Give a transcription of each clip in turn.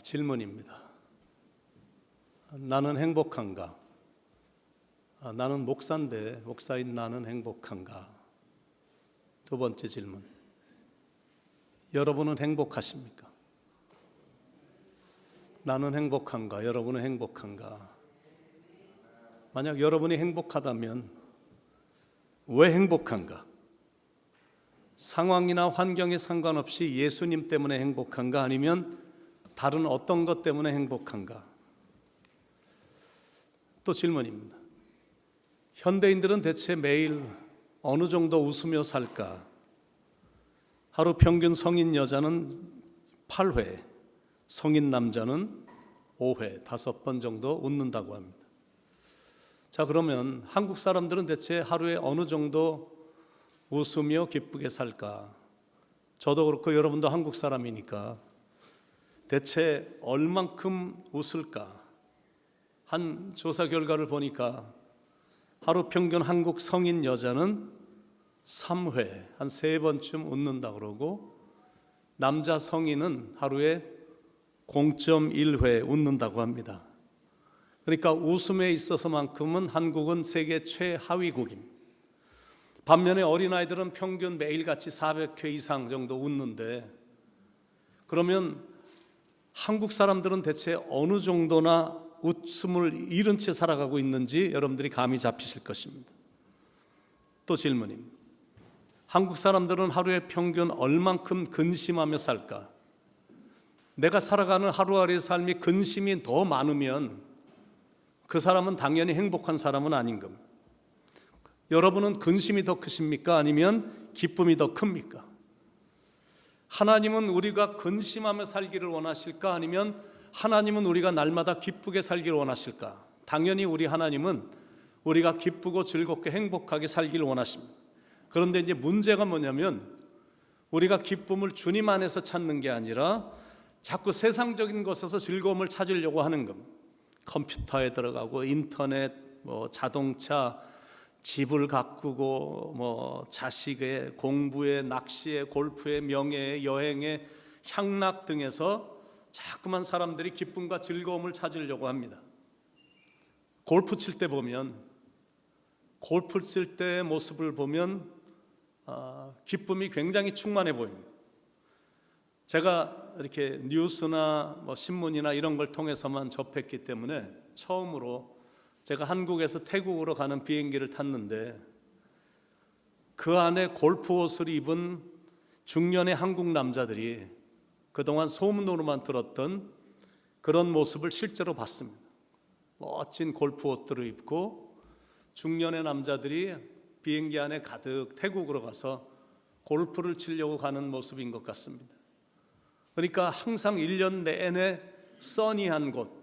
질문입니다. 나는 행복한가? 나는 목사인데 목사인 나는 행복한가? 두 번째 질문. 여러분은 행복하십니까? 나는 행복한가? 여러분은 행복한가? 만약 여러분이 행복하다면 왜 행복한가? 상황이나 환경에 상관없이 예수님 때문에 행복한가? 아니면 다른 어떤 것 때문에 행복한가? 또 질문입니다. 현대인들은 대체 매일 어느 정도 웃으며 살까? 하루 평균 성인 여자는 8회, 성인 남자는 5회, 5번 정도 웃는다고 합니다. 자, 그러면 한국 사람들은 대체 하루에 어느 정도 웃으며 기쁘게 살까? 저도 그렇고 여러분도 한국 사람이니까 대체 얼만큼 웃을까? 한 조사 결과를 보니까 하루 평균 한국 성인 여자는 3회, 한 3번쯤 웃는다 그러고 남자 성인은 하루에 0.1회 웃는다고 합니다. 그러니까 웃음에 있어서만큼은 한국은 세계 최하위국입니다. 반면에 어린아이들은 평균 매일같이 400회 이상 정도 웃는데, 그러면 한국 사람들은 대체 어느 정도나 웃음을 잃은 채 살아가고 있는지 여러분들이 감이 잡히실 것입니다. 또 질문입니다. 한국 사람들은 하루에 평균 얼만큼 근심하며 살까? 내가 살아가는 하루하루의 삶이 근심이 더 많으면 그 사람은 당연히 행복한 사람은 아닌 겁니다. 여러분은 근심이 더 크십니까? 아니면 기쁨이 더 큽니까? 하나님은 우리가 근심하며 살기를 원하실까? 아니면 하나님은 우리가 날마다 기쁘게 살기를 원하실까? 당연히 우리 하나님은 우리가 기쁘고 즐겁게 행복하게 살기를 원하십니다. 그런데 이제 문제가 뭐냐면 우리가 기쁨을 주님 안에서 찾는 게 아니라 자꾸 세상적인 것에서 즐거움을 찾으려고 하는 겁니다. 컴퓨터에 들어가고 인터넷, 자동차, 집을 가꾸고 자식의 공부에, 낚시에, 골프에, 명예에, 여행에, 향락 등에서 자꾸만 사람들이 기쁨과 즐거움을 찾으려고 합니다. 골프 칠 때 보면, 골프 칠 때의 모습을 보면 기쁨이 굉장히 충만해 보입니다. 제가 이렇게 뉴스나 신문이나 이런 걸 통해서만 접했기 때문에 처음으로 제가 한국에서 태국으로 가는 비행기를 탔는데 그 안에 골프 옷을 입은 중년의 한국 남자들이 그동안 소문으로만 들었던 그런 모습을 실제로 봤습니다. 멋진 골프 옷들을 입고 중년의 남자들이 비행기 안에 가득 태국으로 가서 골프를 치려고 가는 모습인 것 같습니다. 그러니까 항상 1년 내내 써니한 곳,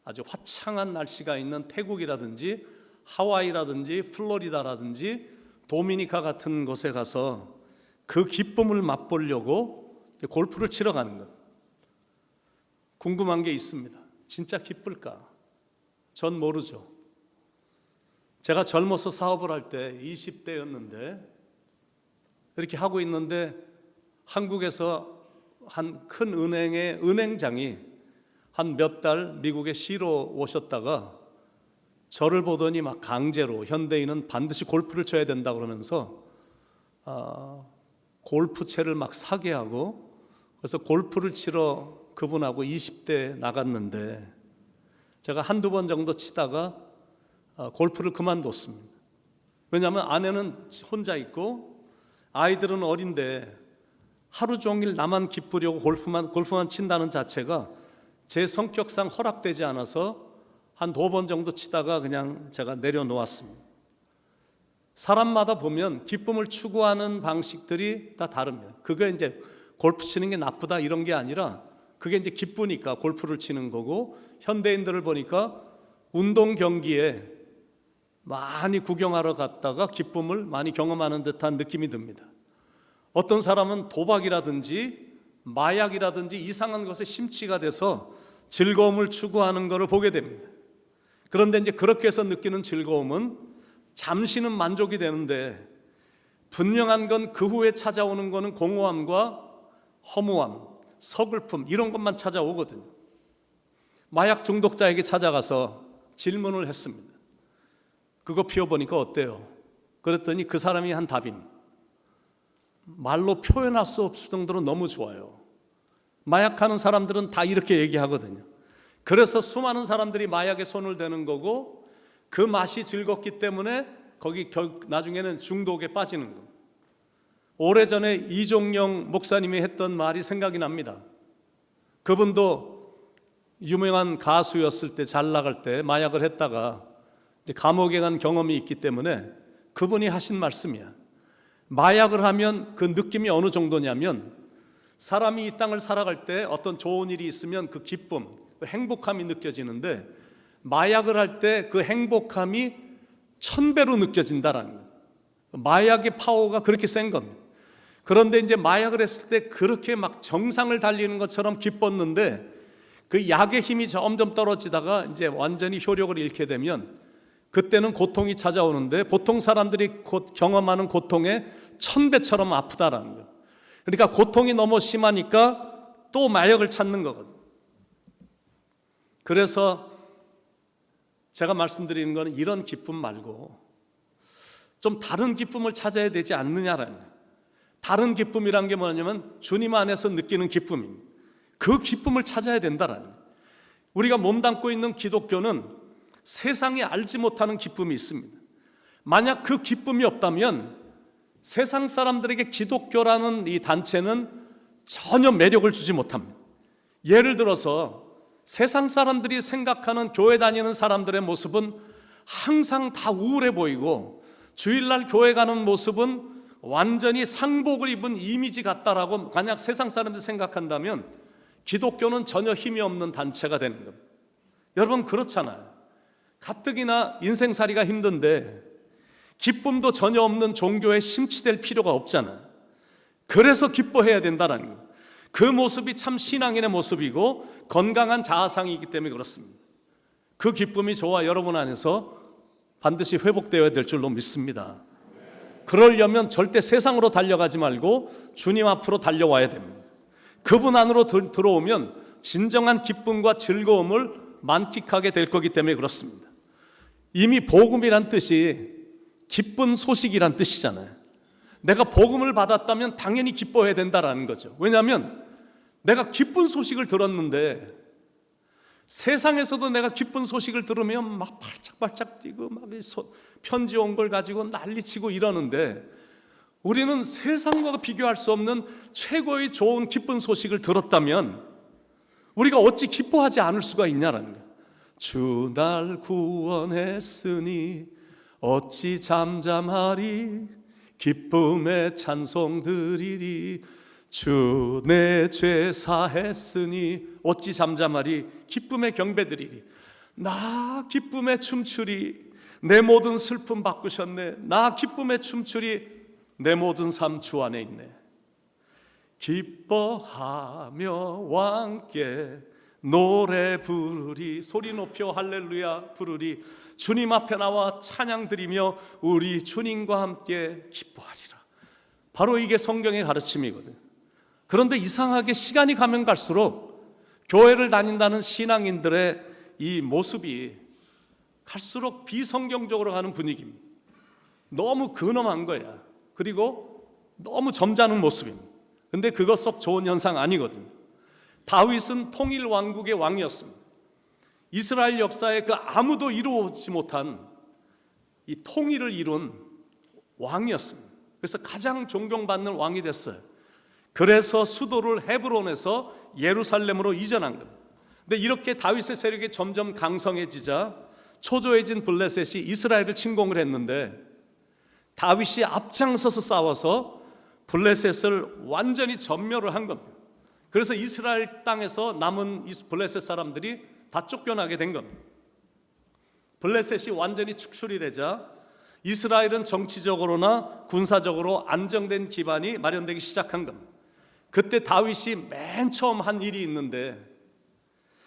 아주 화창한 날씨가 있는 태국이라든지 하와이라든지 플로리다라든지 도미니카 같은 곳에 가서 그 기쁨을 맛보려고 골프를 치러 가는 것. 궁금한 게 있습니다. 진짜 기쁠까? 전 모르죠. 제가 젊어서 사업을 할 때 20대였는데 이렇게 하고 있는데 한국에서 한 큰 은행의 은행장이 한 몇 달 미국에 쉬러 오셨다가 저를 보더니 막 강제로 현대인은 반드시 골프를 쳐야 된다 그러면서 골프채를 막 사게 하고, 그래서 골프를 치러 그분하고 20대 나갔는데 제가 한두 번 정도 치다가 골프를 그만뒀습니다. 왜냐하면 아내는 혼자 있고 아이들은 어린데 하루 종일 나만 기쁘려고 골프만 친다는 자체가 제 성격상 허락되지 않아서 한 2번 정도 치다가 그냥 제가 내려놓았습니다. 사람마다 보면 기쁨을 추구하는 방식들이 다 다릅니다. 그게 이제 골프 치는 게 나쁘다 이런 게 아니라 그게 이제 기쁘니까 골프를 치는 거고, 현대인들을 보니까 운동 경기에 많이 구경하러 갔다가 기쁨을 많이 경험하는 듯한 느낌이 듭니다. 어떤 사람은 도박이라든지 마약이라든지 이상한 것에 심취가 돼서 즐거움을 추구하는 것을 보게 됩니다. 그런데 이제 그렇게 해서 느끼는 즐거움은 잠시는 만족이 되는데 분명한 건 그 후에 찾아오는 거는 공허함과 허무함, 서글픔 이런 것만 찾아오거든요. 마약 중독자에게 찾아가서 질문을 했습니다. 그거 피워보니까 어때요? 그랬더니 그 사람이 한 답인, 말로 표현할 수 없을 정도로 너무 좋아요. 마약하는 사람들은 다 이렇게 얘기하거든요. 그래서 수많은 사람들이 마약에 손을 대는 거고, 그 맛이 즐겁기 때문에 거기 나중에는 중독에 빠지는 겁니다. 오래전에 이종영 목사님이 했던 말이 생각이 납니다. 그분도 유명한 가수였을 때, 잘 나갈 때 마약을 했다가 이제 감옥에 간 경험이 있기 때문에 그분이 하신 말씀이야. 마약을 하면 그 느낌이 어느 정도냐면, 사람이 이 땅을 살아갈 때 어떤 좋은 일이 있으면 그 기쁨, 그 행복함이 느껴지는데, 마약을 할 때 그 행복함이 1000배로 느껴진다라는 거예요. 마약의 파워가 그렇게 센 겁니다. 그런데 이제 마약을 했을 때 그렇게 막 정상을 달리는 것처럼 기뻤는데, 그 약의 힘이 점점 떨어지다가 이제 완전히 효력을 잃게 되면 그때는 고통이 찾아오는데, 보통 사람들이 경험하는 고통의 1000배처럼 아프다라는 거예요. 그러니까 고통이 너무 심하니까 또 마약을 찾는 거거든요. 그래서 제가 말씀드리는 거는 이런 기쁨 말고 좀 다른 기쁨을 찾아야 되지 않느냐라는 거예요. 다른 기쁨이란 게 뭐냐면 주님 안에서 느끼는 기쁨입니다. 그 기쁨을 찾아야 된다라는 거예요. 우리가 몸담고 있는 기독교는 세상이 알지 못하는 기쁨이 있습니다. 만약 그 기쁨이 없다면 세상 사람들에게 기독교라는 이 단체는 전혀 매력을 주지 못합니다. 예를 들어서 세상 사람들이 생각하는 교회 다니는 사람들의 모습은 항상 다 우울해 보이고, 주일날 교회 가는 모습은 완전히 상복을 입은 이미지 같다라고 만약 세상 사람들이 생각한다면 기독교는 전혀 힘이 없는 단체가 되는 겁니다. 여러분, 그렇잖아요. 가뜩이나 인생살이가 힘든데 기쁨도 전혀 없는 종교에 심취될 필요가 없잖아요. 그래서 기뻐해야 된다는 거예요. 그 모습이 참 신앙인의 모습이고 건강한 자아상이기 때문에 그렇습니다. 그 기쁨이 저와 여러분 안에서 반드시 회복되어야 될 줄로 믿습니다. 그러려면 절대 세상으로 달려가지 말고 주님 앞으로 달려와야 됩니다. 그분 안으로 들어오면 진정한 기쁨과 즐거움을 만끽하게 될 거기 때문에 그렇습니다. 이미 복음이란 뜻이 기쁜 소식이란 뜻이잖아요. 내가 복음을 받았다면 당연히 기뻐해야 된다라는 거죠. 왜냐하면 내가 기쁜 소식을 들었는데, 세상에서도 내가 기쁜 소식을 들으면 막 발짝발짝 뛰고 막 편지 온 걸 가지고 난리치고 이러는데, 우리는 세상과 비교할 수 없는 최고의 좋은 기쁜 소식을 들었다면 우리가 어찌 기뻐하지 않을 수가 있냐라는 거예요. 주 날 구원했으니 어찌 잠잠하리, 기쁨의 찬송 드리리. 주 내 죄 사했으니 어찌 잠잠하리, 기쁨의 경배 드리리. 나 기쁨에 춤추리, 내 모든 슬픔 바꾸셨네. 나 기쁨에 춤추리, 내 모든 삶 주 안에 있네. 기뻐하며 왕께 노래 부르리, 소리 높여 할렐루야 부르리. 주님 앞에 나와 찬양 드리며 우리 주님과 함께 기뻐하리라. 바로 이게 성경의 가르침이거든. 그런데 이상하게 시간이 가면 갈수록 교회를 다닌다는 신앙인들의 이 모습이 갈수록 비성경적으로 가는 분위기입니다. 너무 근엄한 거야. 그리고 너무 점잖은 모습입니다. 근데 그것 썩 좋은 현상 아니거든요. 다윗은 통일 왕국의 왕이었습니다. 이스라엘 역사에 그 아무도 이루지 못한 이 통일을 이룬 왕이었습니다. 그래서 가장 존경받는 왕이 됐어요. 그래서 수도를 헤브론에서 예루살렘으로 이전한 겁니다. 근데 이렇게 다윗의 세력이 점점 강성해지자 초조해진 블레셋이 이스라엘을 침공을 했는데, 다윗이 앞장서서 싸워서 블레셋을 완전히 전멸을 한 겁니다. 그래서 이스라엘 땅에서 남은 블레셋 사람들이 다 쫓겨나게 된 겁니다. 블레셋이 완전히 축출이 되자 이스라엘은 정치적으로나 군사적으로 안정된 기반이 마련되기 시작한 겁니다. 그때 다윗이 맨 처음 한 일이 있는데,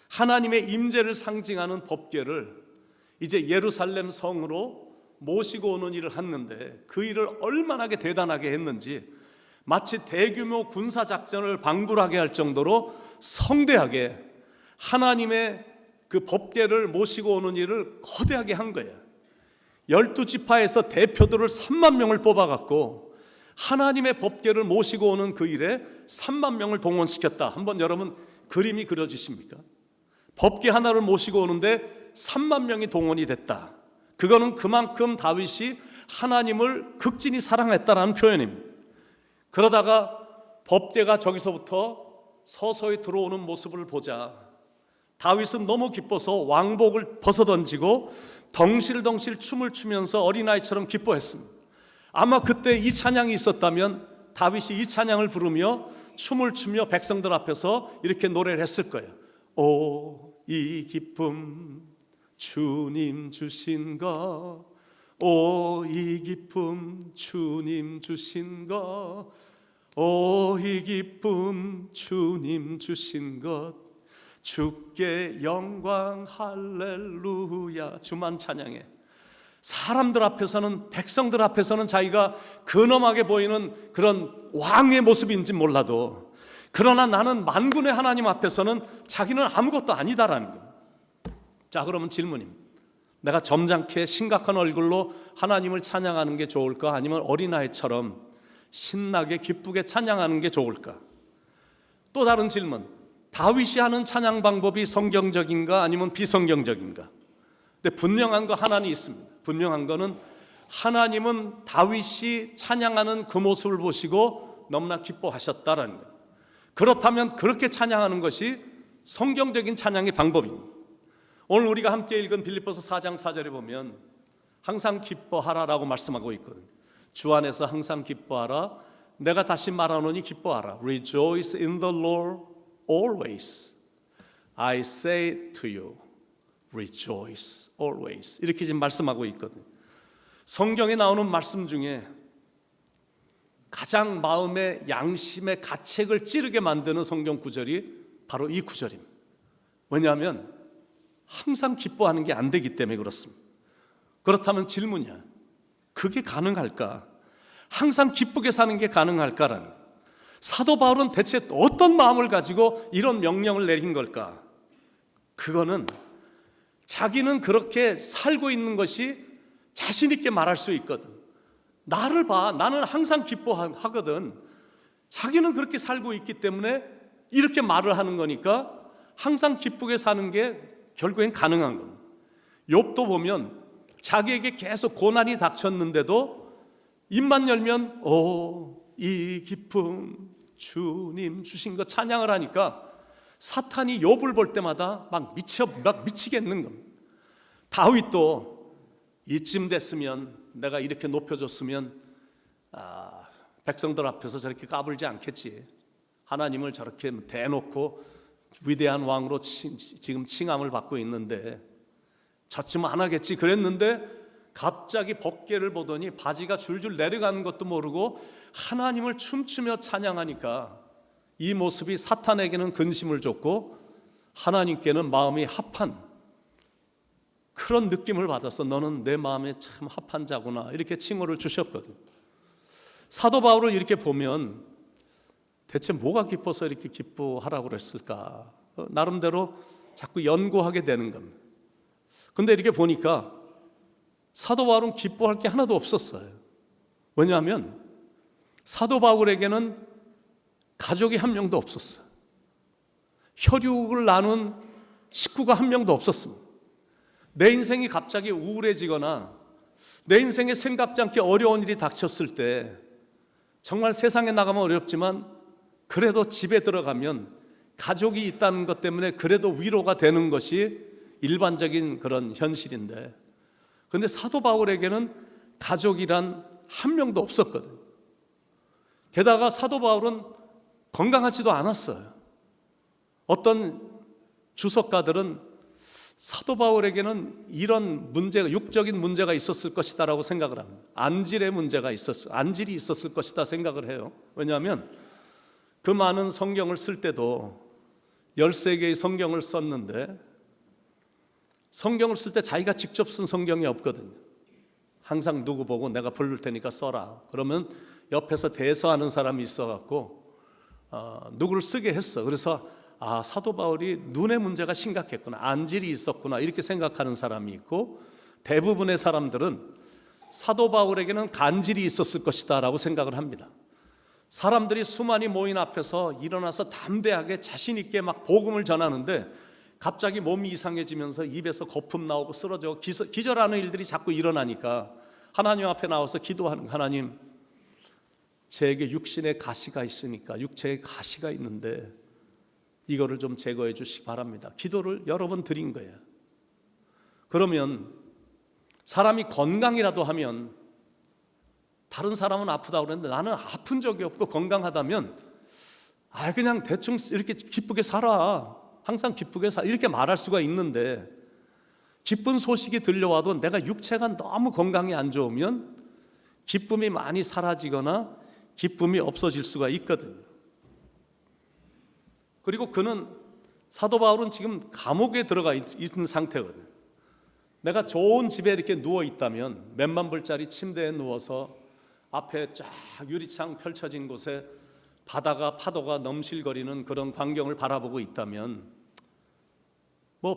하나님의 임재를 상징하는 법궤를 이제 예루살렘 성으로 모시고 오는 일을 했는데, 그 일을 얼마나 대단하게 했는지 마치 대규모 군사작전을 방불하게 할 정도로 성대하게 하나님의 그 법궤를 모시고 오는 일을 거대하게 한 거예요. 12지파에서 대표들을 3만 명을 뽑아갖고 하나님의 법궤를 모시고 오는 그 일에 3만 명을 동원시켰다. 한번 여러분 그림이 그려지십니까? 법궤 하나를 모시고 오는데 3만 명이 동원이 됐다. 그거는 그만큼 다윗이 하나님을 극진히 사랑했다라는 표현입니다. 그러다가 법궤가 저기서부터 서서히 들어오는 모습을 보자 다윗은 너무 기뻐서 왕복을 벗어던지고 덩실덩실 춤을 추면서 어린아이처럼 기뻐했습니다. 아마 그때 이 찬양이 있었다면 다윗이 이 찬양을 부르며 춤을 추며 백성들 앞에서 이렇게 노래를 했을 거예요. 오, 이 기쁨 주님 주신 것, 오, 이 기쁨 주님 주신 것, 오, 이 기쁨 주님 주신 것, 주께 영광 할렐루야. 주만 찬양해. 사람들 앞에서는, 백성들 앞에서는 자기가 근엄하게 보이는 그런 왕의 모습인지 몰라도, 그러나 나는 만군의 하나님 앞에서는 자기는 아무것도 아니다라는 거예요. 자, 그러면 질문입니다. 내가 점잖게 심각한 얼굴로 하나님을 찬양하는 게 좋을까? 아니면 어린아이처럼 신나게 기쁘게 찬양하는 게 좋을까? 또 다른 질문, 다윗이 하는 찬양 방법이 성경적인가 아니면 비성경적인가? 근데 분명한 거 하나는 있습니다. 분명한 거는 하나님은 다윗이 찬양하는 그 모습을 보시고 너무나 기뻐하셨다라는 거예요. 그렇다면 그렇게 찬양하는 것이 성경적인 찬양의 방법입니다. 오늘 우리가 함께 읽은 빌립보서 4장 4절에 보면 항상 기뻐하라라고 말씀하고 있거든요. 주 안에서 항상 기뻐하라. 내가 다시 말하노니 기뻐하라. Rejoice in the Lord always. I say to you, rejoice always. 이렇게 지금 말씀하고 있거든요. 성경에 나오는 말씀 중에 가장 마음의 양심의 가책을 찌르게 만드는 성경 구절이 바로 이 구절입니다. 왜냐하면 항상 기뻐하는 게 안 되기 때문에 그렇습니다. 그렇다면 질문이야, 그게 가능할까? 항상 기쁘게 사는 게 가능할까라는. 사도 바울은 대체 어떤 마음을 가지고 이런 명령을 내린 걸까? 그거는 자기는 그렇게 살고 있는 것이 자신 있게 말할 수 있거든. 나를 봐, 나는 항상 기뻐하거든. 자기는 그렇게 살고 있기 때문에 이렇게 말을 하는 거니까 항상 기쁘게 사는 게 결국엔 가능한 겁니다. 욥도 보면 자기에게 계속 고난이 닥쳤는데도 입만 열면 이 기쁨 주님 주신 거 찬양을 하니까 사탄이 욥을 볼 때마다 막 미치겠는 겁니다. 다윗도 이쯤 됐으면 내가 이렇게 높여줬으면 백성들 앞에서 저렇게 까불지 않겠지. 하나님을 저렇게 대놓고 위대한 왕으로 지금 칭함을 받고 있는데 저쯤 안 하겠지 그랬는데 갑자기 법궤를 보더니 바지가 줄줄 내려가는 것도 모르고 하나님을 춤추며 찬양하니까 이 모습이 사탄에게는 근심을 줬고 하나님께는 마음이 합한 그런 느낌을 받아서 너는 내 마음에 참 합한 자구나 이렇게 칭호를 주셨거든. 사도 바울을 이렇게 보면 대체 뭐가 기뻐서 이렇게 기뻐하라고 그랬을까? 나름대로 자꾸 연구하게 되는 겁니다. 근데 이렇게 보니까 사도 바울은 기뻐할 게 하나도 없었어요. 왜냐하면 사도 바울에게는 가족이 한 명도 없었어요. 혈육을 나눈 식구가 한 명도 없었습니다. 내 인생이 갑자기 우울해지거나 내 인생에 생각지 않게 어려운 일이 닥쳤을 때 정말 세상에 나가면 어렵지만 그래도 집에 들어가면 가족이 있다는 것 때문에 그래도 위로가 되는 것이 일반적인 그런 현실인데, 그런데 사도 바울에게는 가족이란 한 명도 없었거든. 게다가 사도 바울은 건강하지도 않았어요. 어떤 주석가들은 사도 바울에게는 이런 문제가, 육적인 문제가 있었을 것이다라고 생각을 합니다. 안질의 문제가 안질이 있었을 것이다 생각을 해요. 왜냐하면 그 많은 성경을 쓸 때도 13개의 성경을 썼는데 성경을 쓸 때 자기가 직접 쓴 성경이 없거든요. 항상 누구 보고 내가 부를 테니까 써라. 그러면 옆에서 대서하는 사람이 있어갖고 누구를 쓰게 했어. 그래서 사도 바울이 눈의 문제가 심각했구나, 안질이 있었구나 이렇게 생각하는 사람이 있고, 대부분의 사람들은 사도 바울에게는 간질이 있었을 것이다 라고 생각을 합니다. 사람들이 수많이 모인 앞에서 일어나서 담대하게 자신 있게 막 복음을 전하는데 갑자기 몸이 이상해지면서 입에서 거품 나오고 쓰러져 기절하는 일들이 자꾸 일어나니까 하나님 앞에 나와서 기도하는, 하나님, 제게 육신에 가시가 있으니까, 육체에 가시가 있는데 이거를 좀 제거해 주시기 바랍니다. 기도를 여러 번 드린 거예요. 그러면 사람이 건강이라도 하면, 다른 사람은 아프다고 그러는데 나는 아픈 적이 없고 건강하다면 그냥 대충 이렇게 기쁘게 살아, 항상 기쁘게 살아 이렇게 말할 수가 있는데, 기쁜 소식이 들려와도 내가 육체가 너무 건강이 안 좋으면 기쁨이 많이 사라지거나 기쁨이 없어질 수가 있거든요. 그리고 사도 바울은 지금 감옥에 들어가 있는 상태거든요. 내가 좋은 집에 이렇게 누워 있다면, 몇만 불짜리 침대에 누워서 앞에 쫙 유리창 펼쳐진 곳에 바다가, 파도가 넘실거리는 그런 광경을 바라보고 있다면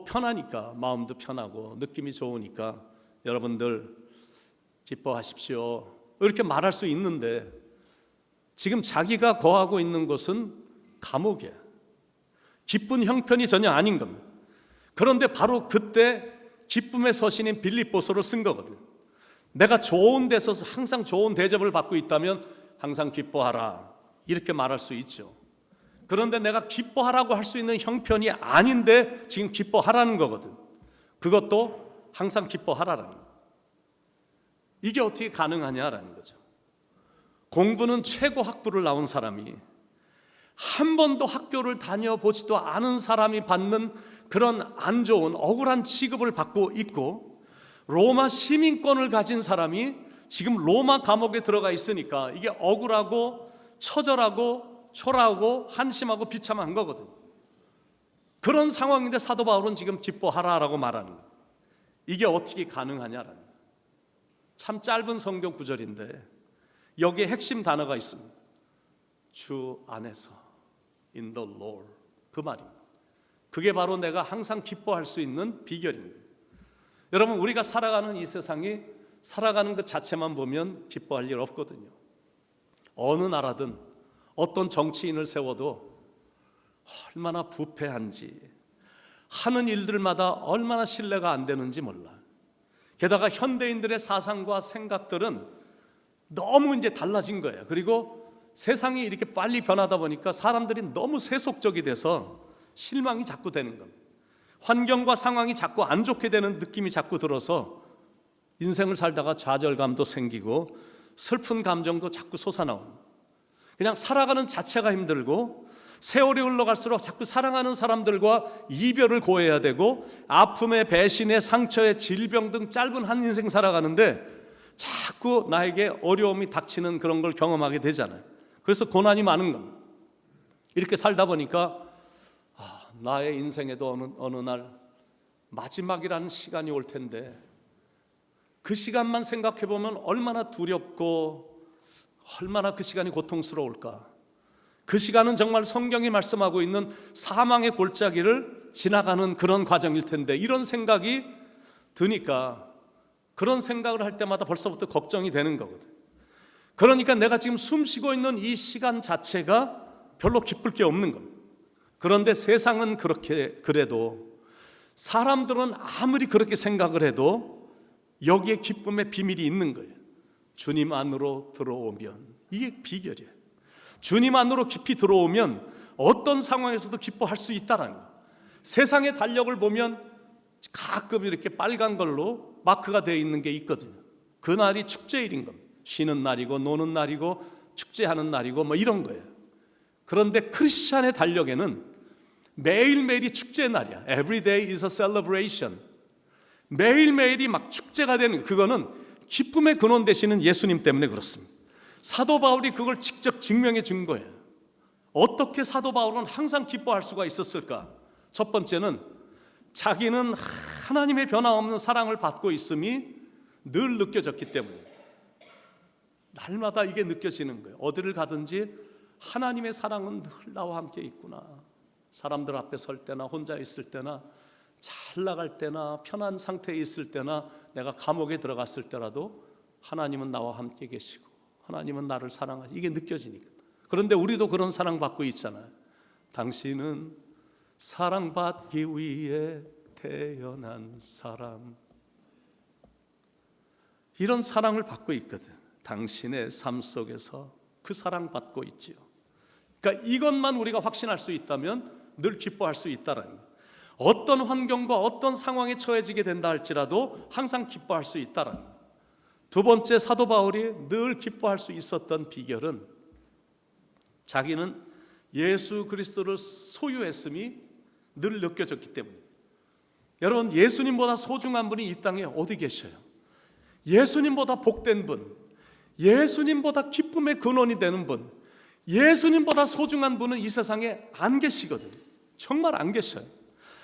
편하니까, 마음도 편하고 느낌이 좋으니까 여러분들 기뻐하십시오 이렇게 말할 수 있는데, 지금 자기가 거하고 있는 곳은 감옥이에요. 기쁜 형편이 전혀 아닌 겁니다. 그런데 바로 그때 기쁨의 서신인 빌립보서를 쓴 거거든요. 내가 좋은 데서 항상 좋은 대접을 받고 있다면 항상 기뻐하라 이렇게 말할 수 있죠. 그런데 내가 기뻐하라고 할 수 있는 형편이 아닌데 지금 기뻐하라는 거거든. 그것도 항상 기뻐하라라는 거예요. 이게 어떻게 가능하냐라는 거죠. 공부는 최고 학부를 나온 사람이 한 번도 학교를 다녀보지도 않은 사람이 받는 그런 안 좋은 억울한 취급을 받고 있고, 로마 시민권을 가진 사람이 지금 로마 감옥에 들어가 있으니까 이게 억울하고 처절하고 초라하고 한심하고 비참한 거거든. 그런 상황인데 사도 바울은 지금 기뻐하라라고 말하는 거예요. 이게 어떻게 가능하냐라는 거예요. 참 짧은 성경 구절인데 여기에 핵심 단어가 있습니다. 주 안에서, in the Lord, 그 말입니다. 그게 바로 내가 항상 기뻐할 수 있는 비결입니다. 여러분, 우리가 살아가는 이 세상이 살아가는 것 자체만 보면 기뻐할 일 없거든요. 어느 나라든 어떤 정치인을 세워도 얼마나 부패한지, 하는 일들마다 얼마나 신뢰가 안 되는지 몰라. 게다가 현대인들의 사상과 생각들은 너무 이제 달라진 거예요. 그리고 세상이 이렇게 빨리 변하다 보니까 사람들이 너무 세속적이 돼서 실망이 자꾸 되는 겁니다. 환경과 상황이 자꾸 안 좋게 되는 느낌이 자꾸 들어서 인생을 살다가 좌절감도 생기고 슬픈 감정도 자꾸 솟아나옵니다. 그냥 살아가는 자체가 힘들고, 세월이 흘러갈수록 자꾸 사랑하는 사람들과 이별을 고해야 되고, 아픔에 배신에 상처에 질병 등 짧은 한 인생 살아가는데 자꾸 나에게 어려움이 닥치는 그런 걸 경험하게 되잖아요. 그래서 고난이 많은 겁니다. 이렇게 살다 보니까 나의 인생에도 어느 날 마지막이라는 시간이 올 텐데, 그 시간만 생각해 보면 얼마나 두렵고 얼마나 그 시간이 고통스러울까. 그 시간은 정말 성경이 말씀하고 있는 사망의 골짜기를 지나가는 그런 과정일 텐데, 이런 생각이 드니까 그런 생각을 할 때마다 벌써부터 걱정이 되는 거거든. 그러니까 내가 지금 숨 쉬고 있는 이 시간 자체가 별로 기쁠 게 없는 겁니다. 그런데 세상은 그래도, 사람들은 아무리 그렇게 생각을 해도 여기에 기쁨의 비밀이 있는 거예요. 주님 안으로 들어오면, 이게 비결이에요. 주님 안으로 깊이 들어오면 어떤 상황에서도 기뻐할 수 있다라는 거예요. 세상의 달력을 보면 가끔 이렇게 빨간 걸로 마크가 되어 있는 게 있거든요. 그날이 축제일인 겁니다. 쉬는 날이고 노는 날이고 축제하는 날이고 이런 거예요. 그런데 크리스찬의 달력에는 매일매일이 축제의 날이야. Every day is a celebration. 매일매일이 막 축제가 되는, 그거는 기쁨의 근원 되시는 예수님 때문에 그렇습니다. 사도 바울이 그걸 직접 증명해 준 거예요. 어떻게 사도 바울은 항상 기뻐할 수가 있었을까? 첫 번째는 자기는 하나님의 변함없는 사랑을 받고 있음이 늘 느껴졌기 때문입니다. 날마다 이게 느껴지는 거예요. 어디를 가든지 하나님의 사랑은 늘 나와 함께 있구나. 사람들 앞에 설 때나 혼자 있을 때나 잘 나갈 때나 편한 상태에 있을 때나 내가 감옥에 들어갔을 때라도 하나님은 나와 함께 계시고 하나님은 나를 사랑하시, 이게 느껴지니까. 그런데 우리도 그런 사랑받고 있잖아요. 당신은 사랑받기 위해 태어난 사람, 이런 사랑을 받고 있거든. 당신의 삶 속에서 그 사랑받고 있지요. 그러니까 이것만 우리가 확신할 수 있다면 늘 기뻐할 수 있다는 거예요. 어떤 환경과 어떤 상황에 처해지게 된다 할지라도 항상 기뻐할 수 있다는 거예요. 두 번째, 사도 바울이 늘 기뻐할 수 있었던 비결은 자기는 예수 그리스도를 소유했음이 늘 느껴졌기 때문입니다. 여러분, 예수님보다 소중한 분이 이 땅에 어디 계셔요? 예수님보다 복된 분, 예수님보다 기쁨의 근원이 되는 분, 예수님보다 소중한 분은 이 세상에 안 계시거든요. 정말 안 계셔요.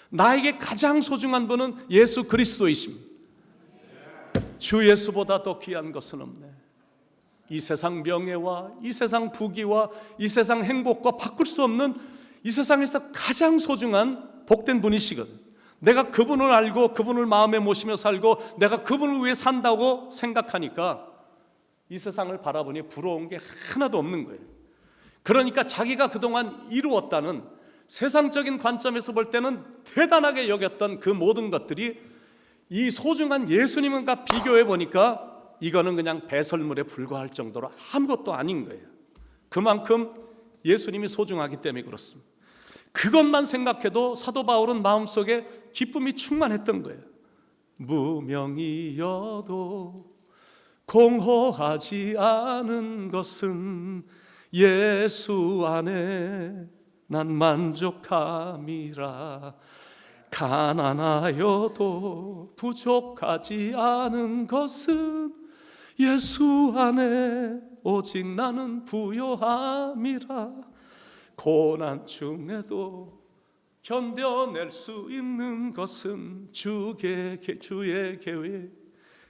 나에게 가장 소중한 분은 예수 그리스도이십니다. 주 예수보다 더 귀한 것은 없네. 이 세상 명예와 이 세상 부귀와 이 세상 행복과 바꿀 수 없는 이 세상에서 가장 소중한 복된 분이시거든요. 내가 그분을 알고 그분을 마음에 모시며 살고 내가 그분을 위해 산다고 생각하니까 이 세상을 바라보니 부러운 게 하나도 없는 거예요. 그러니까 자기가 그동안 이루었다는 세상적인 관점에서 볼 때는 대단하게 여겼던 그 모든 것들이 이 소중한 예수님과 비교해 보니까 이거는 그냥 배설물에 불과할 정도로 아무것도 아닌 거예요. 그만큼 예수님이 소중하기 때문에 그렇습니다. 그것만 생각해도 사도 바울은 마음속에 기쁨이 충만했던 거예요. 무명이어도 공허하지 않은 것은 예수 안에 난 만족함이라. 가난하여도 부족하지 않은 것은 예수 안에 오직 나는 부요함이라. 고난 중에도 견뎌낼 수 있는 것은 주의 계획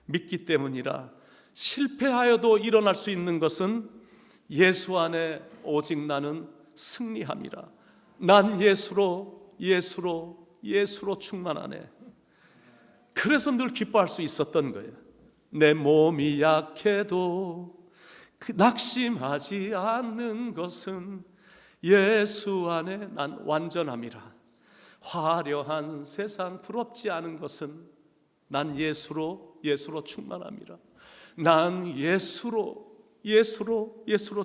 믿기 때문이라. 실패하여도 일어날 수 있는 것은 예수 안에 오직 나는 승리함이라. 난 예수로 충만하네. 그래서 늘 기뻐할 수 있었던 거예요. 내 몸이 약해도 낙심하지 않는 것은 예수 안에 난 완전함이라. 화려한 세상 부럽지 않은 것은 난 예수로 충만함이라. 난 예수로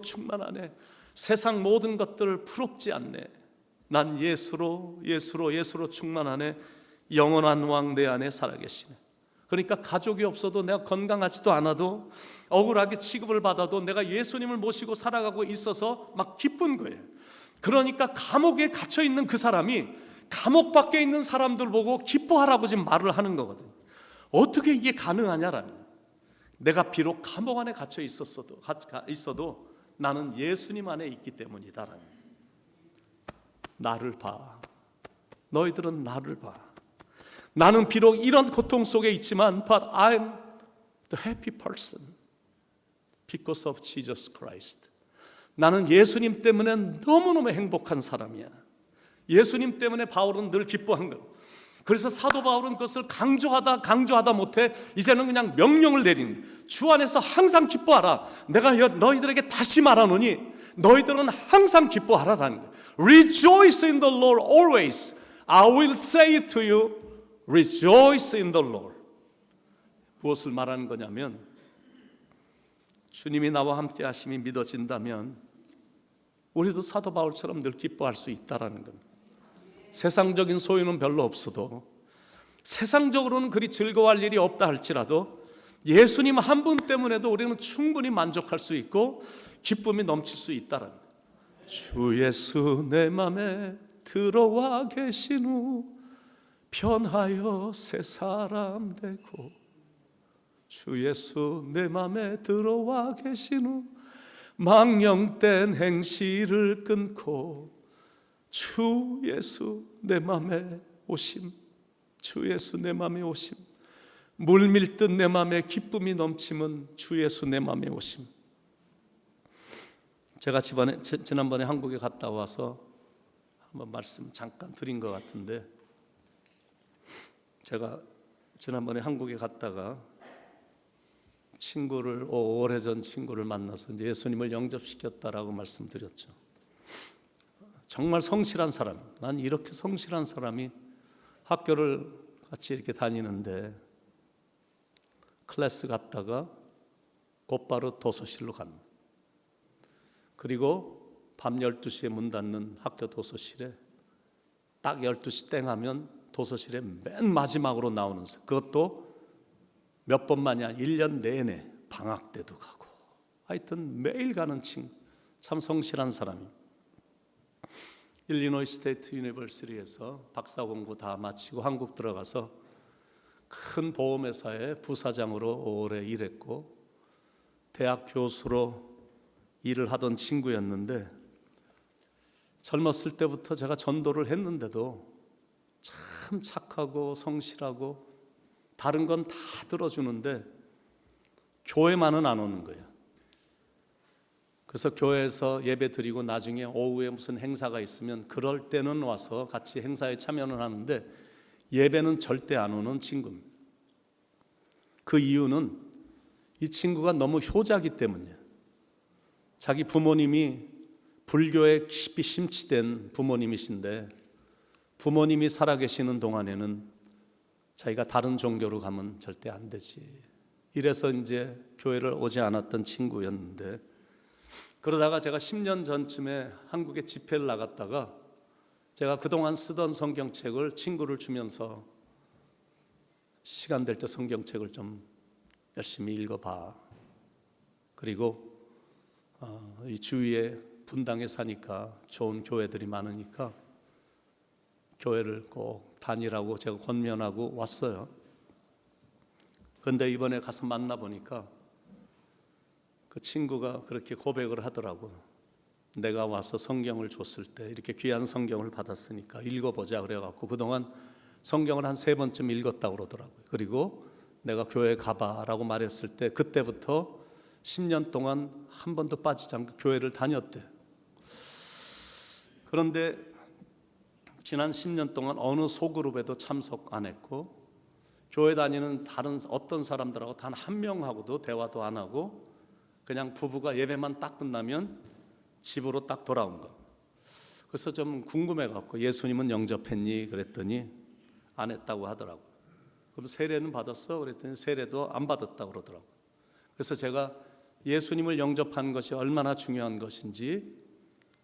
충만하네. 세상 모든 것들을 부럽지 않네. 난 예수로 충만하네. 영원한 왕 내 안에 살아계시네. 그러니까 가족이 없어도 내가 건강하지도 않아도 억울하게 취급을 받아도 내가 예수님을 모시고 살아가고 있어서 막 기쁜 거예요. 그러니까 감옥에 갇혀 있는 그 사람이 감옥 밖에 있는 사람들 보고 기뻐하라고 지금 말을 하는 거거든요. 어떻게 이게 가능하냐라는 거예요. 내가 비록 감옥 안에 갇혀 있어도 나는 예수님 안에 있기 때문이다라는 거예요. 나를 봐. 너희들은 나를 봐. 나는 비록 이런 고통 속에 있지만 But I'm the happy person because of Jesus Christ. 나는 예수님 때문에 너무너무 행복한 사람이야. 예수님 때문에 바울은 늘 기뻐한 거예요. 그래서 사도 바울은 그것을 강조하다 못해 이제는 그냥 명령을 내린, 주 안에서 항상 기뻐하라. 내가 너희들에게 다시 말하노니 너희들은 항상 기뻐하라라는 거예요. Rejoice in the Lord always. I will say it to you. Rejoice in the Lord. 무엇을 말하는 거냐면 주님이 나와 함께 하심이 믿어진다면 우리도 사도 바울처럼 늘 기뻐할 수 있다라는 겁니다. 세상적인 소유는 별로 없어도, 세상적으로는 그리 즐거워할 일이 없다 할지라도 예수님 한 분 때문에도 우리는 충분히 만족할 수 있고 기쁨이 넘칠 수 있다라는 거예요. 주 예수 내 맘에 들어와 계신 후 변하여 새 사람 되고, 주 예수 내 맘에 들어와 계신 후 망령된 행실을 끊고 주 예수 내 맘에 오심, 주 예수 내 맘에 오심. 물밀듯 내 맘에 기쁨이 넘치면 주 예수 내 맘에 오심. 제가 지난번에 한국에 갔다 와서 한번 말씀 잠깐 드린 것 같은데, 제가 지난번에 한국에 갔다가 오래전 친구를 만나서 이제 예수님을 영접시켰다라고 말씀드렸죠. 정말 성실한 사람, 난 이렇게 성실한 사람이 학교를 같이 이렇게 다니는데 클래스 갔다가 곧바로 도서실로 갑니다. 그리고 밤 12시에 문 닫는 학교 도서실에 딱 12시 땡 하면 도서실에 맨 마지막으로 나오는, 그것도 몇 번만이 1년 내내 방학 때도 가고, 하여튼 매일 가는 친구, 참 성실한 사람입니다. 일리노이 스테이트 유니버시티에서 박사 공부 다 마치고 한국 들어가서 큰 보험회사의 부사장으로 오래 일했고 대학 교수로 일을 하던 친구였는데, 젊었을 때부터 제가 전도를 했는데도 참 착하고 성실하고 다른 건 다 들어주는데 교회만은 안 오는 거예요. 그래서 교회에서 예배 드리고 나중에 오후에 무슨 행사가 있으면 그럴 때는 와서 같이 행사에 참여는 하는데 예배는 절대 안 오는 친구입니다. 그 이유는 이 친구가 너무 효자기 때문이에요. 자기 부모님이 불교에 깊이 심취된 부모님이신데 부모님이 살아계시는 동안에는 자기가 다른 종교로 가면 절대 안 되지. 이래서 이제 교회를 오지 않았던 친구였는데, 그러다가 제가 10년 전쯤에 한국에 집회를 나갔다가 제가 그동안 쓰던 성경책을 친구를 주면서 시간 될 때 성경책을 좀 열심히 읽어봐. 그리고 이 주위에 분당에 사니까 좋은 교회들이 많으니까 교회를 꼭 다니라고 제가 권면하고 왔어요. 그런데 이번에 가서 만나보니까 그 친구가 그렇게 고백을 하더라고. 내가 와서 성경을 줬을 때 이렇게 귀한 성경을 받았으니까 읽어보자 그래갖고 그동안 성경을 한 3번쯤 읽었다고 그러더라고요. 그리고 내가 교회 가봐라고 말했을 때 그때부터 10년 동안 한 번도 빠지지 않고 교회를 다녔대. 그런데 지난 10년 동안 어느 소그룹에도 참석 안 했고 교회 다니는 다른 어떤 사람들하고 단 한 명하고도 대화도 안 하고 그냥 부부가 예배만 딱 끝나면 집으로 딱 돌아온 거. 그래서 좀 궁금해갖고 예수님은 영접했니? 그랬더니 안 했다고 하더라고요. 그럼 세례는 받았어? 그랬더니 세례도 안 받았다고 그러더라고요. 그래서 제가 예수님을 영접하는 것이 얼마나 중요한 것인지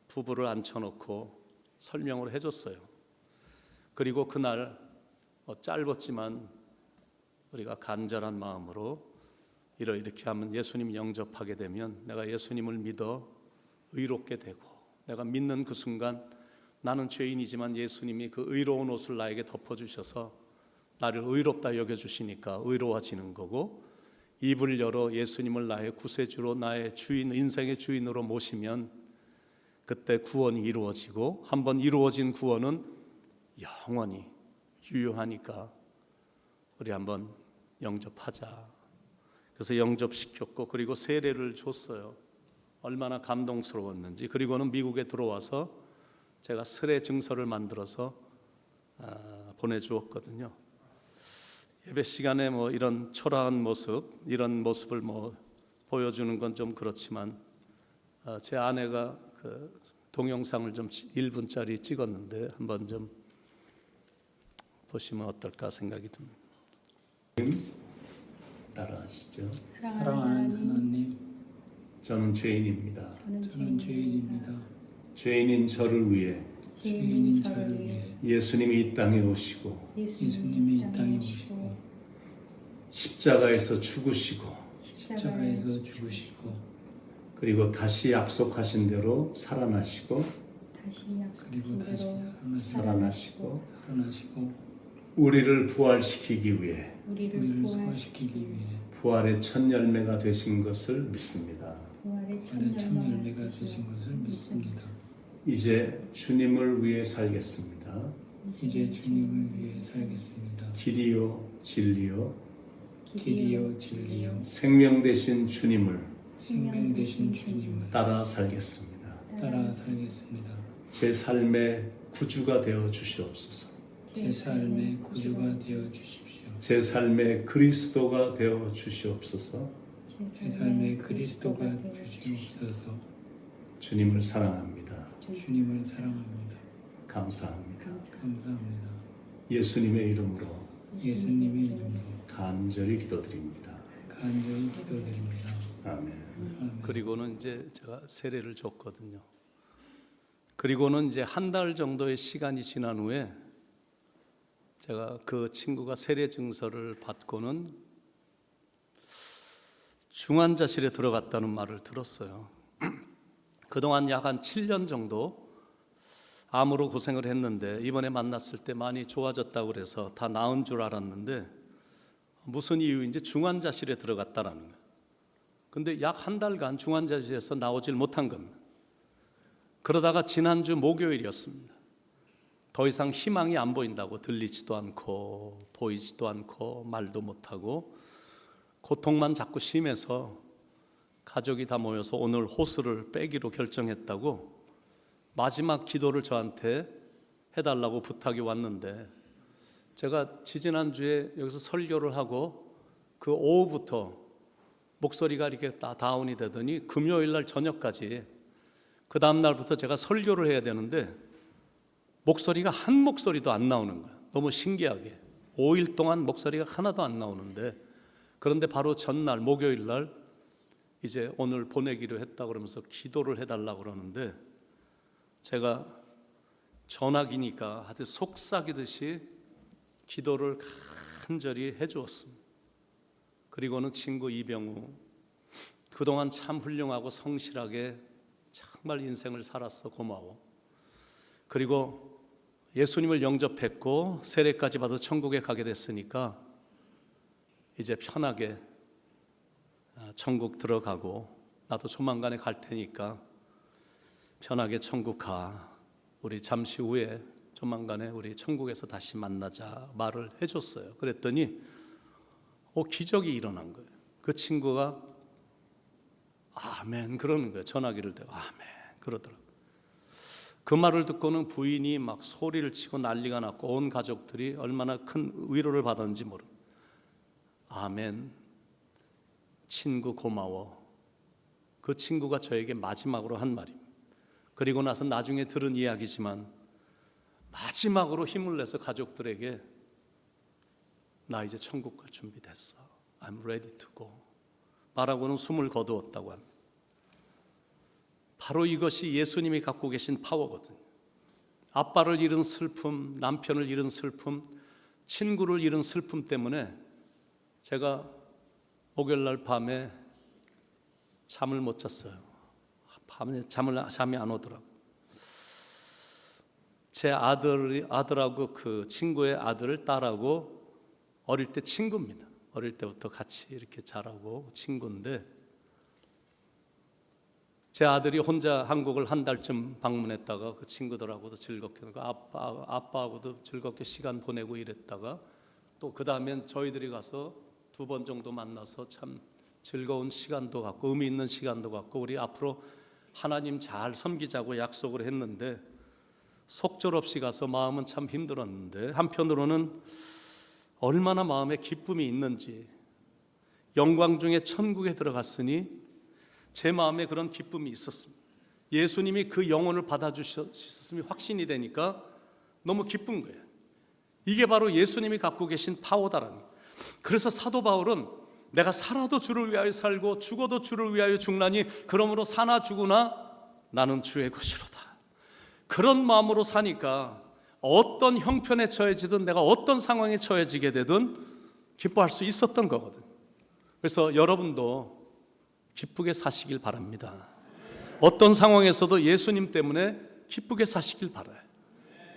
부부를 앉혀놓고 설명을 해줬어요. 그리고 그날 짧았지만 우리가 간절한 마음으로 이렇게 하면 예수님 영접하게 되면 내가 예수님을 믿어 의롭게 되고, 내가 믿는 그 순간 나는 죄인이지만 예수님이 그 의로운 옷을 나에게 덮어주셔서 나를 의롭다 여겨주시니까 의로워지는 거고, 입을 열어 예수님을 나의 구세주로 나의 주인, 인생의 주인으로 모시면 그때 구원이 이루어지고, 한번 이루어진 구원은 영원히 유효하니까 우리 한번 영접하자. 그래서 영접시켰고 그리고 세례를 줬어요. 얼마나 감동스러웠는지. 그리고는 미국에 들어와서 제가 세례 증서를 만들어서 보내주었거든요. 예배 시간에 뭐 이런 초라한 모습, 이런 모습을 뭐 보여주는 건 좀 그렇지만 제 아내가 그 동영상을 좀 1분짜리 찍었는데 한번 좀 보시면 어떨까 생각이 듭니다. 따라하시죠. 사랑하는 하나님, 저는 죄인입니다. 저는 죄인입니다. 죄인인 저를 위해 죄인인 저를 위해 예수님이 이 땅에 오시고 예수님이 이 땅에 오시고 십자가에서 죽으시고 십자가에서 죽으시고 그리고 다시 약속하신 대로 살아나시고 그리고 다시 살아나시고 살아나시고 우리를 부활시키기 위해 우리를 소화시키기 위해 부활의 첫 열매가 되신 것을 믿습니다. 부활의 첫 열매가 되신 것을 믿습니다. 이제 주님을 위해 살겠습니다. 이제 주님을 위해 살겠습니다. 길이요 진리요 길이요 진리요 생명 되신 주님을 생명 되신 주님을 따라 살겠습니다. 따라 살겠습니다. 제 삶의 구주가 되어 주시옵소서. 제 삶의 구주가 되어 주십시오. 제 삶의 그리스도가 되어 주시옵소서. 제 삶의 그리스도가 주시옵소서. 주님을 사랑합니다. 주님을 사랑합니다. 감사합니다. 감사합니다. 예수님의 이름으로 예수님의 이름으로 간절히 기도드립니다. 간절히 기도드립니다. 아멘. 아멘. 그리고는 이제 제가 세례를 줬거든요. 그리고는 이제 한 달 정도의 시간이 지난 후에 제가 그 친구가 세례 증서를 받고는 중환자실에 들어갔다는 말을 들었어요. 그동안 약 한 7년 정도 암으로 고생을 했는데 이번에 만났을 때 많이 좋아졌다고 그래서 다 나은 줄 알았는데 무슨 이유인지 중환자실에 들어갔다라는 거예요. 근데 약 한 달간 중환자실에서 나오질 못한 겁니다. 그러다가 지난주 목요일이었습니다. 더 이상 희망이 안 보인다고, 들리지도 않고 보이지도 않고 말도 못하고 고통만 자꾸 심해서 가족이 다 모여서 오늘 호수를 빼기로 결정했다고 마지막 기도를 저한테 해달라고 부탁이 왔는데 제가 지지난주에 여기서 설교를 하고 그 오후부터 목소리가 이렇게 다 다운이 되더니 금요일 날 저녁까지 그 다음 날부터 제가 설교를 해야 되는데 목소리가 한 목소리도 안 나오는 거예요. 너무 신기하게 5일 동안 목소리가 하나도 안 나오는데 그런데 바로 전날 목요일 날 이제 오늘 보내기로 했다 그러면서 기도를 해달라고 그러는데 제가 전화기니까 하여튼 속삭이듯이 기도를 간절히 해주었습니다. 그리고는 친구 이병우 그동안 참 훌륭하고 성실하게 정말 인생을 살았어 고마워. 그리고 예수님을 영접했고 세례까지 받아 천국에 가게 됐으니까 이제 편하게 천국 들어가고 나도 조만간에 갈 테니까 편하게 천국 가. 우리 잠시 후에 조만간에 우리 천국에서 다시 만나자 말을 해줬어요. 그랬더니 기적이 일어난 거예요. 그 친구가 아멘 그러는 거예요. 전화기를 대고 아멘 그러더라고요. 그 말을 듣고는 부인이 막 소리를 치고 난리가 났고 온 가족들이 얼마나 큰 위로를 받았는지 모릅니다. 아멘, 친구 고마워. 그 친구가 저에게 마지막으로 한 말입니다. 그리고 나서 나중에 들은 이야기지만 마지막으로 힘을 내서 가족들에게 나 이제 천국 갈 준비 됐어. I'm ready to go. 말하고는 숨을 거두었다고 합니다. 바로 이것이 예수님이 갖고 계신 파워거든요. 아빠를 잃은 슬픔, 남편을 잃은 슬픔, 친구를 잃은 슬픔 때문에 제가 목요일 날 밤에 잠을 못 잤어요. 밤에 잠이 안 오더라고요. 제 아들하고 그 친구의 아들, 딸하고 어릴 때 친구입니다. 어릴 때부터 같이 이렇게 자라고 친구인데 제 아들이 혼자 한국을 한 달쯤 방문했다가 그 친구들하고도 즐겁게 아빠하고도 즐겁게 시간 보내고 이랬다가 또 그 다음엔 저희들이 가서 2번 정도 만나서 참 즐거운 시간도 갖고 의미 있는 시간도 갖고 우리 앞으로 하나님 잘 섬기자고 약속을 했는데 속절없이 가서 마음은 참 힘들었는데 한편으로는 얼마나 마음에 기쁨이 있는지 영광 중에 천국에 들어갔으니 제 마음에 그런 기쁨이 있었습니다. 예수님이 그 영혼을 받아주셨음이 확신이 되니까 너무 기쁜 거예요. 이게 바로 예수님이 갖고 계신 파워다라는 거예요. 그래서 사도 바울은 내가 살아도 주를 위하여 살고 죽어도 주를 위하여 죽나니 그러므로 사나 죽으나 나는 주의 것이로다. 그런 마음으로 사니까 어떤 형편에 처해지든 내가 어떤 상황에 처해지게 되든 기뻐할 수 있었던 거거든요. 그래서 여러분도 기쁘게 사시길 바랍니다. 어떤 상황에서도 예수님 때문에 기쁘게 사시길 바라요.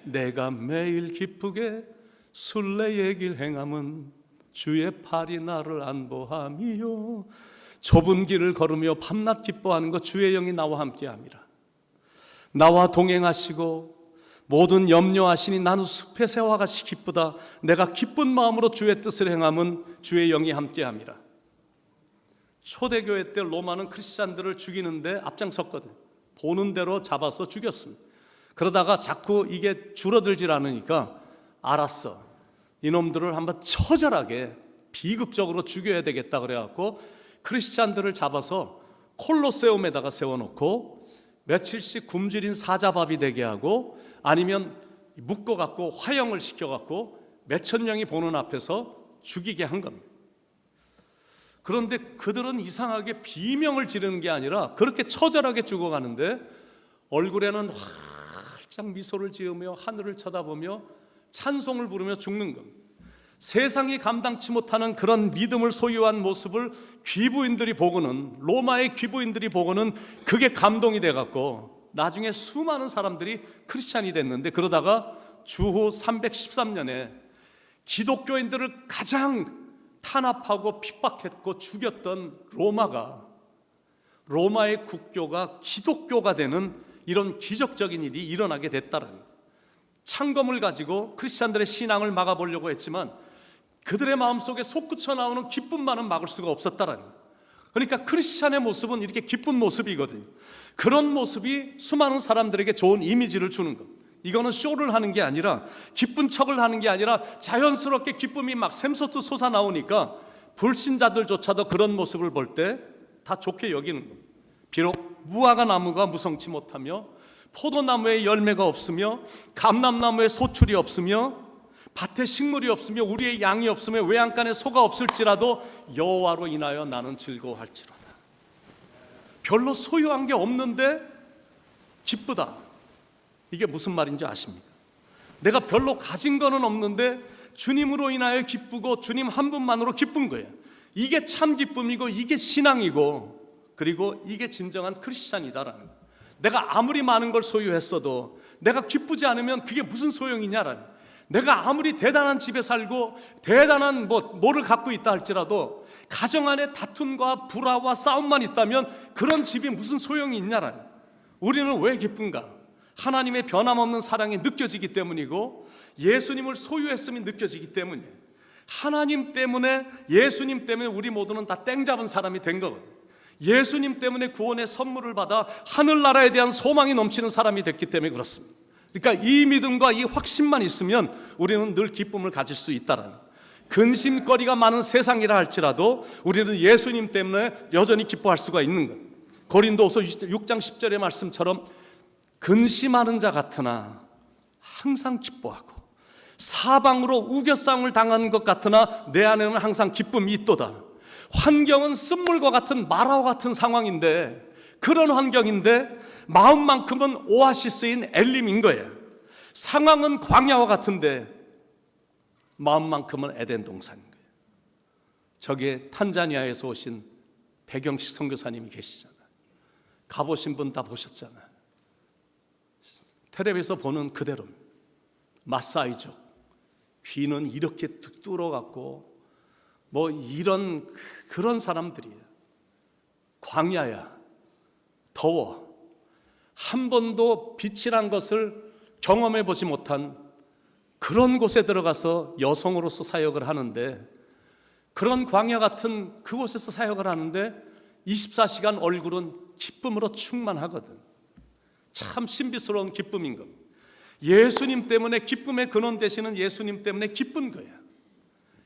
내가 매일 기쁘게 순례의 길 행함은 주의 팔이 나를 안보함이요 좁은 길을 걸으며 밤낮 기뻐하는 것 주의 영이 나와 함께함이라. 나와 동행하시고 모든 염려하시니 나는 숲의 새와 같이 기쁘다. 내가 기쁜 마음으로 주의 뜻을 행함은 주의 영이 함께함이라. 초대교회 때 로마는 크리스찬들을 죽이는데 앞장섰거든요. 보는 대로 잡아서 죽였습니다. 그러다가 자꾸 이게 줄어들질 않으니까 알았어, 이놈들을 한번 처절하게 비극적으로 죽여야 되겠다 그래갖고 크리스찬들을 잡아서 콜로세움에다가 세워놓고 며칠씩 굶주린 사자밥이 되게 하고 아니면 묶어갖고 화형을 시켜갖고 몇천 명이 보는 앞에서 죽이게 한 겁니다. 그런데 그들은 이상하게 비명을 지르는 게 아니라 그렇게 처절하게 죽어가는데 얼굴에는 활짝 미소를 지으며 하늘을 쳐다보며 찬송을 부르며 죽는 겁니다. 세상이 감당치 못하는 그런 믿음을 소유한 모습을 귀부인들이 보고는, 로마의 귀부인들이 보고는 그게 감동이 돼갖고 나중에 수많은 사람들이 크리스찬이 됐는데, 그러다가 주후 313년에 기독교인들을 가장 탄압하고 핍박했고 죽였던 로마의 국교가 기독교가 되는 이런 기적적인 일이 일어나게 됐다는 거예요. 창검을 가지고 크리스찬들의 신앙을 막아보려고 했지만 그들의 마음속에 솟구쳐 나오는 기쁨만은 막을 수가 없었다는 거예요. 그러니까 크리스찬의 모습은 이렇게 기쁜 모습이거든요. 그런 모습이 수많은 사람들에게 좋은 이미지를 주는 겁니다. 이거는 쇼를 하는 게 아니라, 기쁜 척을 하는 게 아니라 자연스럽게 기쁨이 막 샘솟듯 솟아나오니까 불신자들조차도 그런 모습을 볼 때 다 좋게 여기는 겁니다. 비록 무화과 나무가 무성치 못하며 포도나무에 열매가 없으며 감람나무에 소출이 없으며 밭에 식물이 없으며 우리의 양이 없으며 외양간에 소가 없을지라도 여호와로 인하여 나는 즐거워할지로다. 별로 소유한 게 없는데 기쁘다. 이게 무슨 말인지 아십니까? 내가 별로 가진 거는 없는데 주님으로 인하여 기쁘고 주님 한 분만으로 기쁜 거예요. 이게 참 기쁨이고 이게 신앙이고, 그리고 이게 진정한 크리스찬이다라는 거예요. 내가 아무리 많은 걸 소유했어도 내가 기쁘지 않으면 그게 무슨 소용이냐라는 거예요. 내가 아무리 대단한 집에 살고 대단한 뭐를 갖고 있다 할지라도 가정 안에 다툼과 불화와 싸움만 있다면 그런 집이 무슨 소용이 있냐라는 거예요. 우리는 왜 기쁜가? 하나님의 변함없는 사랑이 느껴지기 때문이고 예수님을 소유했음이 느껴지기 때문이에요. 하나님 때문에, 예수님 때문에 우리 모두는 다 땡 잡은 사람이 된 거거든요. 예수님 때문에 구원의 선물을 받아 하늘나라에 대한 소망이 넘치는 사람이 됐기 때문에 그렇습니다. 그러니까 이 믿음과 이 확신만 있으면 우리는 늘 기쁨을 가질 수 있다라는, 근심거리가 많은 세상이라 할지라도 우리는 예수님 때문에 여전히 기뻐할 수가 있는 것. 고린도후서 6장 10절의 말씀처럼 근심하는 자 같으나 항상 기뻐하고 사방으로 우겨싸움을 당하는 것 같으나 내 안에는 항상 기쁨이 있도다. 환경은 쓴물과 같은 마라와 같은 상황인데, 그런 환경인데 마음만큼은 오아시스인 엘림인 거예요. 상황은 광야와 같은데 마음만큼은 에덴 동산인 거예요. 저기에 탄자니아에서 오신 백영식 선교사님이 계시잖아요. 가보신 분 다 보셨잖아요. 텔레비에서 보는 그대로입니다. 마사이족, 귀는 이렇게 뚝 뚫어갖고 이런 그런 사람들이에요. 광야야, 더워, 한 번도 빛이란 것을 경험해 보지 못한 그런 곳에 들어가서 여성으로서 사역을 하는데, 그런 광야 같은 그곳에서 사역을 하는데 24시간 얼굴은 기쁨으로 충만하거든. 참 신비스러운 기쁨인 겁니다. 예수님 때문에, 기쁨의 근원 되시는 예수님 때문에 기쁜 거야.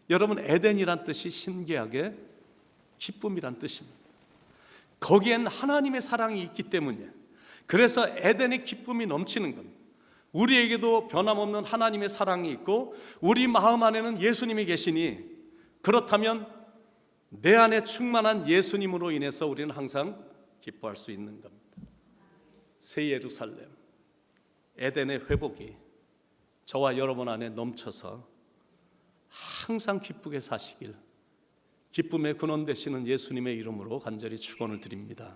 여러분, 에덴이란 뜻이 신기하게 기쁨이란 뜻입니다. 거기엔 하나님의 사랑이 있기 때문이에요. 그래서 에덴의 기쁨이 넘치는 겁니다. 우리에게도 변함없는 하나님의 사랑이 있고 우리 마음 안에는 예수님이 계시니, 그렇다면 내 안에 충만한 예수님으로 인해서 우리는 항상 기뻐할 수 있는 겁니다. 새 예루살렘, 에덴의 회복이 저와 여러분 안에 넘쳐서 항상 기쁘게 사시길 기쁨의 근원 되시는 예수님의 이름으로 간절히 축원을 드립니다.